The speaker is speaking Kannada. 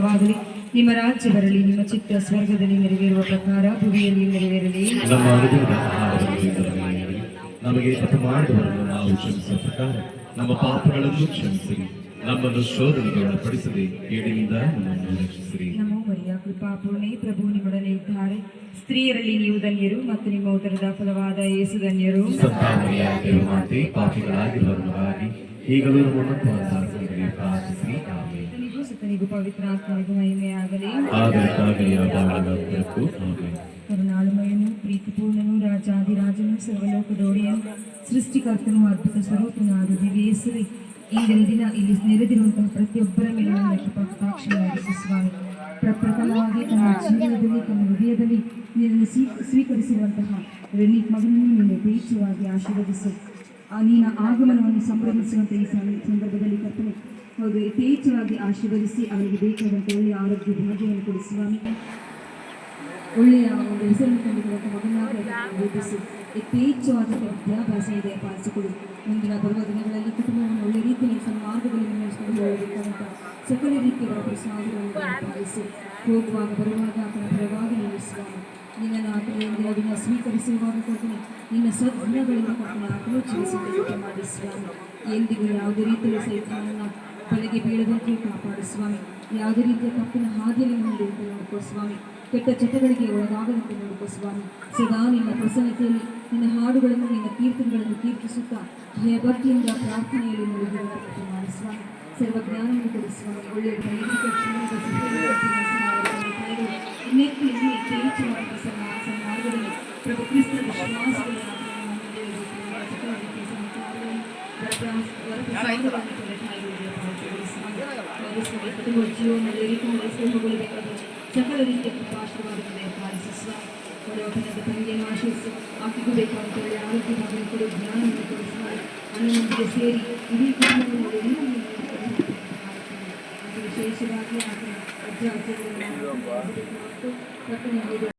ವಾಗಲಿ. ನಿಮ್ಮ ರಾಜ್ಯ ಬರಲಿ, ನಿಮ್ಮ ಚಿತ್ತ ಸ್ವರ್ಗದಲ್ಲಿ ನೆರವೇರುವ ಪ್ರಕಾರ ಭೂಮಿಯಲ್ಲಿ ನೆರವೇರಲಿ. ನಮ್ಮ ಅನುದಿನದ ಆಹಾರವನ್ನು ಇಂದು ನಮಗೆ ನೀಡಿ, ನಮಗೆ ಅಪಮಾನವನ್ನು ನಾವು ಕ್ಷಮಿಸುವ ಪ್ರಕಾರ ನಮ್ಮ ಪಾಪಗಳನ್ನು ಕ್ಷಮಿಸಿರಿ, ನಮ್ಮನ್ನು ಶೋಧನೆಗೆ ಒಳಪಡಿಸದೆ ಕೇಡಿನಿಂದ ನಮ್ಮನ್ನು ರಕ್ಷಿಸಿರಿ. ನಮೋ ಮರಿಯ, ಕೃಪಾಪೂರ್ಣೆ, ಪ್ರಭು ನಿಮ್ಮೊಡನೆ ಇದ್ದಾರೆ. ಸ್ತ್ರೀಯರಲ್ಲಿ ನೀವು ಧನ್ಯರು ಮತ್ತು ನಿಮ್ಮ ಉದರದ ಫಲವಾದ ಯೇಸು ಧನ್ಯರು. ಸಂತಾನಮರಿಯಾದ ಮಾತೆ, ಪಾಪಿಗಳಾಗಿರುವ ನಮಗಾಗಿ ಈಗಲೂ ನಮ್ಮ ಮರಣದ ಸಮಯದಲ್ಲಿ ಪ್ರಾರ್ಥಿಸಿರಿ. ಆಮೆನ್. ಸುತನಿಗೂ ಪವಿತ್ರಾತ್ಮನಿಗೂ ಮಹಿಮೆಯಾಗಲಿ. ಆಗಲಿ ಆದಾಗಲಕ್ಕೂ ಆಮೆನ್. ಕರುಣಾಳುಮಯನು, ಪ್ರೀತಿಪೂರ್ಣನು, ರಾಜಾದಿರಾಜನು, ಸರ್ವಲೋಕದೊಡೆಯನು, ಸೃಷ್ಟಿಕರ್ತನು, ಅದ್ಭುತ ಸ್ವರೂಪನಾದ ದಿವ್ಯೇಸರಿ, ಇಂದಿನ ದಿನ ಇಲ್ಲಿ ನೆರೆದಿರುವಂತಹ ಪ್ರತಿಯೊಬ್ಬರ ಮೇಲೆ ನನ್ನ ಕೃಪಾಕಟಾಕ್ಷ ಸ್ವಾಮಿ. ಪ್ರಪ್ರಥಮವಾಗಿ ತನ್ನ ಜೀವನದಲ್ಲಿ, ತನ್ನ ಹೃದಯದಲ್ಲಿ ನಿನ್ನನ್ನು ಸ್ವೀಕರಿಸಿರುವಂತಹ ರೆನಿಕ್ ಮಗನನ್ನು ನೀನು ಯಥೇಚ್ಛವಾಗಿ ಆಶೀರ್ವದಿಸು. ನಿನ್ನ ಆಗಮನವನ್ನು ಸಂಭ್ರಮಿಸುವಂಥ ಈ ಸಂದರ್ಭದಲ್ಲಿ ಕರ್ತನೆ ಹೌದು ಯಥೇಚ್ಛವಾಗಿ ಆಶೀರ್ವದಿಸಿ ಅವರಿಗೆ ಬೇಕಾದಂಥ ಒಳ್ಳೆಯ ಆರೋಗ್ಯ ಭಾಗ್ಯವನ್ನು ಕೊಡಿ ಸ್ವಾಮಿ. ಒಳ್ಳೆಯ ಒಂದು ಹೆಸರನ್ನು ತಂದಿರುವಂಥ ಮಗನಾಗಿ ರೂಪಿಸಿ ಯಥೇಚ್ಛವಾದ ವಿದ್ಯಾಭ್ಯಾಸ ಇದೆ ಪಾಲಿಸಿಕೊಡಿ. ಮುಂದಿನ ಬರುವ ದಿನಗಳಲ್ಲಿ ಕುಟುಂಬವನ್ನು ಒಳ್ಳೆ ರೀತಿಯಲ್ಲಿ ಸನ್ಮಾರ್ಗದಲ್ಲಿ ಮುನ್ನಡೆಸಿಕೊಂಡು ಹೋಗಬೇಕಾದಂಥ ಸಕಲ ರೀತಿಯ ಪ್ರಸಾದಗಳನ್ನು ಪಾಲಿಸಿ ಹೋಗುವಾಗ ಬರುವಾಗ ಆತನ ಪರವಾಗಿ ನೀವು ಸ್ವಾಮಿ ನಿನ್ನನ್ನು ಆತನ ಇಂದಿನ ದಿನ ಸ್ವೀಕರಿಸುವಾಗ ಕೊಡ್ತೀನಿ. ನಿನ್ನ ಸದ್ಗುಣಗಳಿಂದ ಕೊಡ್ತೀನಿ ಆತನು ಜೀವಿಸಿ ಮಾಡಿ ಸ್ವಾಮಿ. ಎಂದಿಗೂ ಯಾವುದೇ ರೀತಿಯ ಸೈತಾನನ ಬಲೆಗೆ ಬೀಳದಂತೆ ಕಾಪಾಡು ಸ್ವಾಮಿ. ಯಾವುದೇ ರೀತಿಯ ತಪ್ಪಿನ ಹಾದಿಯನ್ನು ನೀಡುವಂತೆ ನೋಡ್ಕೋ ಸ್ವಾಮಿ. ಕೆಟ್ಟ ಚಟಗಳಿಗೆ ಒಳಗಾಗದಂತೆ ನೋಡ್ಕೋ ಸ್ವಾಮಿ. ಸದಾ ನಿನ್ನ ಪ್ರಸನ್ನತೆಯಲ್ಲಿ ನಿನ್ನ ಹಾಡುಗಳನ್ನು, ನಿನ್ನ ಕೀರ್ತನೆಗಳನ್ನು ಕೀರ್ತಿಸುತ್ತಾ ಭಯಭಕ್ತಿಯಿಂದ ಪ್ರಾರ್ಥನೆಯಲ್ಲಿ ಮುಳುಗಿರುವಂತೆ ಮಾಡಿ ಸ್ವಾಮಿ. ಸರ್ವಜ್ಞಾನವನ್ನು ಕೊಡಿ ಸ್ವಾಮಿ. ಒಳ್ಳೆಯ ದೈಹಿಕ ಜೀವನದ ಇನ್ನೆತ್ತು ಯಥೇಚ್ಛವಾದ ಸನ್ಮಾರ್ಗದಲ್ಲಿ ಪ್ರಭು ಕ್ರಿಸ್ತರ ವಿಶ್ವಾಸಗಳನ್ನು ಸಕಲ ರೀತಿಯ ಆಶೀರ್ವಾದಗಳನ್ನು ಪಾಲಿಸಿ ಸ್ವಾಮಿ. ಒಳ್ಳೆಯ ತಂಗಿಯನ್ನು ಆಶೀರ್ವಿಸಿ ಆಕೆಗೂ ಬೇಕಾದಂಥ ಒಳ್ಳೆಯ ಆರೋಗ್ಯ ಭಾಗವನ್ನು ಕೊಡು, ಜ್ಞಾನವನ್ನು ಕೊಡಿಸುತ್ತಾರೆ. ಅಣ್ಣನೊಂದಿಗೆ ಸೇರಿ ಇಡೀ ಕುಟುಂಬವನ್ನು ವಿಶೇಷವಾಗಿ ಆತನ ಅಜ್ಜ ಅಜ್ಜಿಗಳನ್ನು